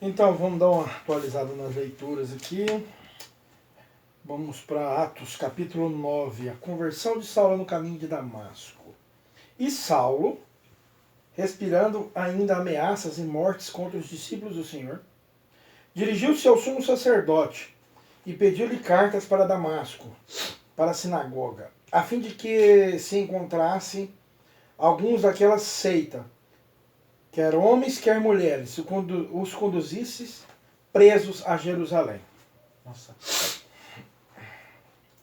Então, vamos dar uma atualizada nas leituras aqui. Vamos para Atos, capítulo 9, a conversão de Saulo no caminho de Damasco. E Saulo, respirando ainda ameaças e mortes contra os discípulos do Senhor, dirigiu-se ao sumo sacerdote e pediu-lhe cartas para Damasco, para a sinagoga, a fim de que se encontrassem alguns daquela seita, quer homens, quer mulheres, os conduzisses presos a Jerusalém. Nossa.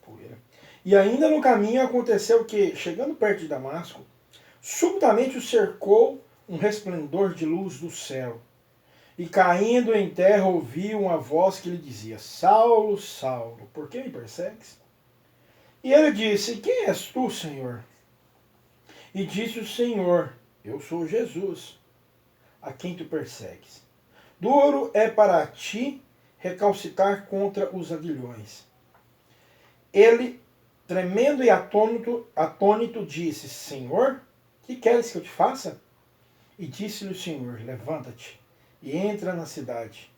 Poeira. E ainda no caminho aconteceu que, chegando perto de Damasco, subitamente o cercou um resplendor de luz do céu. E caindo em terra ouviu uma voz que lhe dizia: Saulo, Saulo, por que me persegues? E ele disse: Quem és tu, Senhor? E disse o Senhor: Eu sou Jesus, a quem tu persegues. Duro é para ti recalcitrar contra os aguilhões. Ele, tremendo e atônito, disse: Senhor, que queres que eu te faça? E disse-lhe o Senhor: Levanta-te e entra na cidade,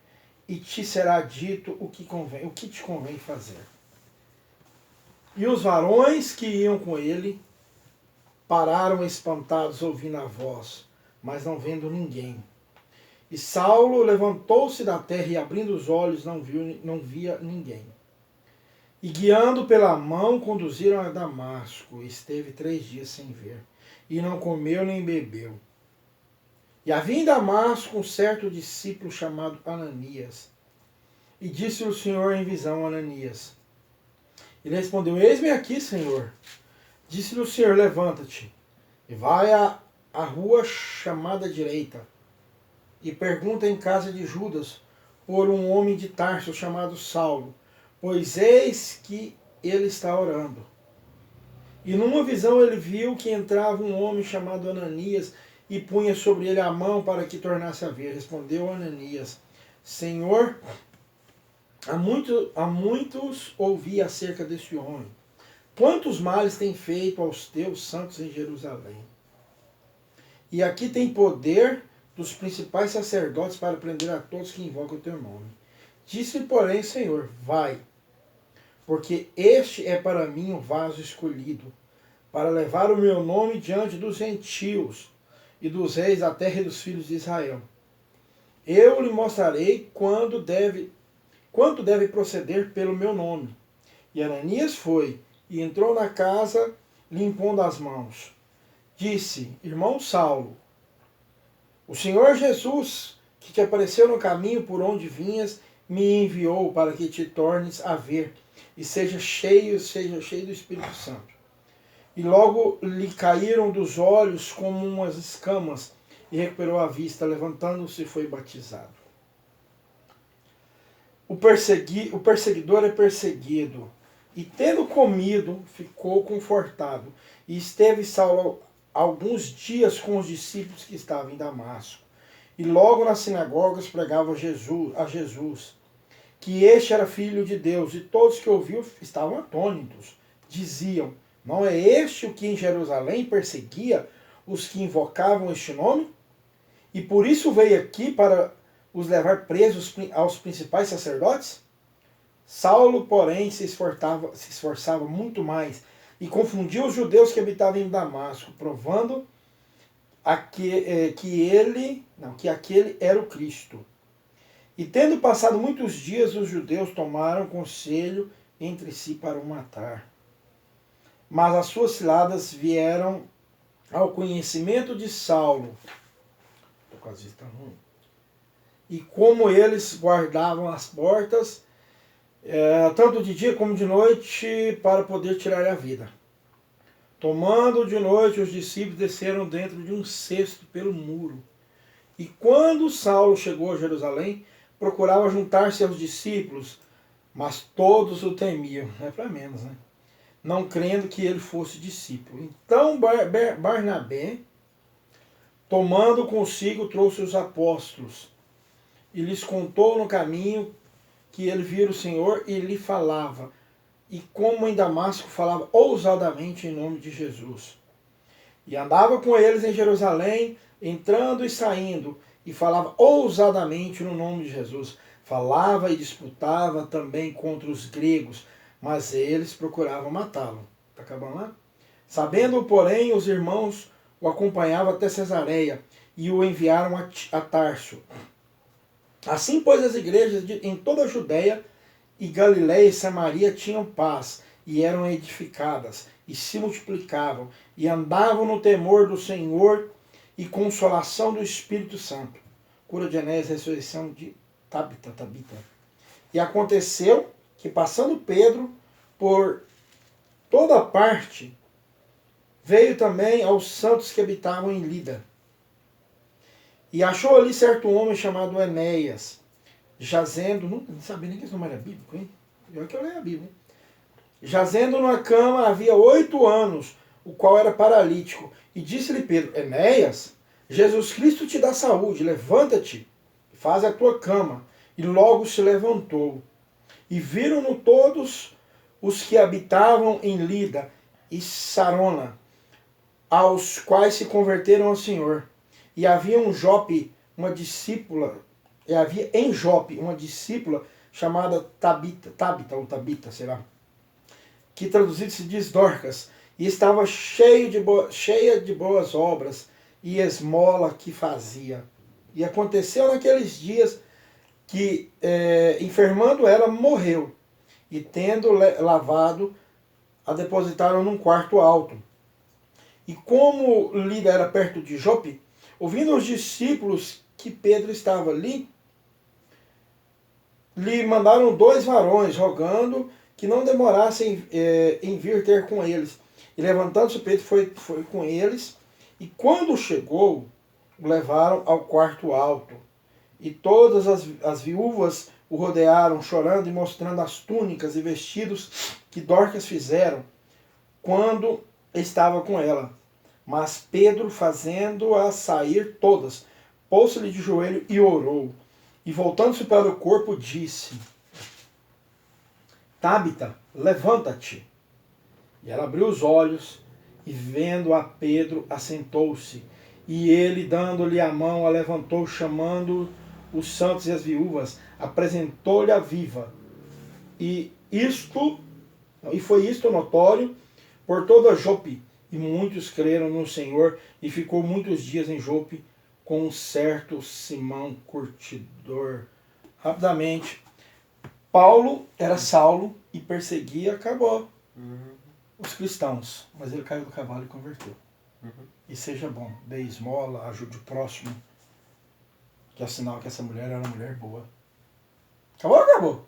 e te será dito o que te convém fazer. E os varões que iam com ele pararam espantados, ouvindo a voz, mas não vendo ninguém. E Saulo levantou-se da terra e, abrindo os olhos, não via ninguém. E guiando pela mão, conduziram a Damasco. E esteve 3 dias sem ver, e não comeu nem bebeu. E havia em Damasco um certo discípulo chamado Ananias. E disse o Senhor em visão a Ananias. Ele respondeu: Eis-me aqui, Senhor. Disse-lhe o Senhor: Levanta-te e vai à rua chamada direita, e pergunta em casa de Judas por um homem de Tarso chamado Saulo, pois eis que ele está orando. E numa visão ele viu que entrava um homem chamado Ananias e punha sobre ele a mão para que tornasse a ver. Respondeu Ananias: Senhor, há muitos ouvi acerca deste homem. Quantos males tem feito aos teus santos em Jerusalém? E aqui tem poder dos principais sacerdotes para prender a todos que invocam o teu nome. Disse-lhe, porém, Senhor: vai, porque este é para mim um vaso escolhido, para levar o meu nome diante dos gentios e dos reis da terra e dos filhos de Israel. Eu lhe mostrarei quanto deve proceder pelo meu nome. E Ananias foi e entrou na casa, lhe impondo as mãos. Disse: Irmão Saulo, o Senhor Jesus, que te apareceu no caminho por onde vinhas, me enviou para que te tornes a ver e seja cheio do Espírito Santo. E logo lhe caíram dos olhos como umas escamas, e recuperou a vista, levantando-se, foi batizado. O perseguidor é perseguido, e tendo comido, ficou confortado. E esteve Saulo alguns dias com os discípulos que estavam em Damasco. E logo nas sinagogas pregava a Jesus, que este era filho de Deus. E todos que ouviam estavam atônitos. Diziam: Não é este o que em Jerusalém perseguia os que invocavam este nome? E por isso veio aqui para os levar presos aos principais sacerdotes? Saulo, porém, se esforçava muito mais e confundia os judeus que habitavam em Damasco, provando que aquele era o Cristo. E tendo passado muitos dias, os judeus tomaram conselho entre si para o matar. Mas as suas ciladas vieram ao conhecimento de Saulo. E como eles guardavam as portas, tanto de dia como de noite, para poder tirar a vida. Tomando de noite, os discípulos desceram dentro de um cesto pelo muro. E quando Saulo chegou a Jerusalém, procurava juntar-se aos discípulos, mas todos o temiam. É para menos, né? Não crendo que ele fosse discípulo. Então Barnabé, tomando consigo, trouxe os apóstolos e lhes contou no caminho que ele vira o Senhor e lhe falava, e como em Damasco falava ousadamente em nome de Jesus. E andava com eles em Jerusalém, entrando e saindo, e falava ousadamente no nome de Jesus. Falava e disputava também contra os gregos, mas eles procuravam matá-lo. Está acabando lá? Sabendo, porém, os irmãos o acompanhavam até Cesareia e o enviaram a Tarso. Assim, pois, as igrejas em toda a Judéia e Galiléia e Samaria tinham paz, e eram edificadas, e se multiplicavam, e andavam no temor do Senhor e consolação do Espírito Santo. Cura de Enéas, ressurreição de Tabita. E aconteceu que, passando Pedro por toda parte, veio também aos santos que habitavam em Lida. E achou ali certo homem chamado Enéas, jazendo, não sabia nem que esse nome era bíblico, hein? Pior que eu leio a Bíblia, hein? Jazendo numa cama havia 8 anos, o qual era paralítico. E disse-lhe Pedro, Enéas, Jesus Cristo te dá saúde, levanta-te, faz a tua cama. E logo se levantou. E viram-no todos os que habitavam em Lida e Sarona, aos quais se converteram ao Senhor. E havia em Jope uma discípula chamada Tabita, será? Que traduzido se diz Dorcas, e estava cheia de boas obras e esmola que fazia. E aconteceu naqueles dias que, enfermando ela, morreu, e tendo lavado, a depositaram num quarto alto. E como Lida era perto de Jope, ouvindo os discípulos que Pedro estava ali, lhe mandaram 2 varões, rogando que não demorassem em vir ter com eles. E levantando-se, Pedro foi com eles, e quando chegou, o levaram ao quarto alto. E todas as viúvas o rodearam, chorando e mostrando as túnicas e vestidos que Dorcas fizeram quando estava com ela. Mas Pedro, fazendo-as sair todas, pôs-se-lhe de joelho e orou. E voltando-se para o corpo, disse, Tabita, levanta-te. E ela abriu os olhos, e vendo a Pedro, assentou-se. E ele, dando-lhe a mão, a levantou, chamando os santos e as viúvas, apresentou-lhe a viva. E foi isto notório por toda Jope, e muitos creram no Senhor, e ficou muitos dias em Jope com um certo Simão curtidor. Rapidamente, Paulo era Saulo e perseguia, acabou, os cristãos, mas ele caiu do cavalo e converteu. E seja bom, dê esmola, ajude o próximo, que é sinal que essa mulher era uma mulher boa. Acabou ou acabou?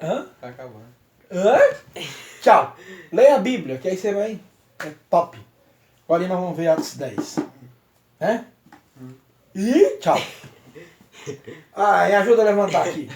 Hã? Tá acabando. Hã? Tchau. Leia a Bíblia, que aí você vai. É top. Agora nós vamos ver Atos 10. E tchau. Ah, e ajuda a levantar aqui.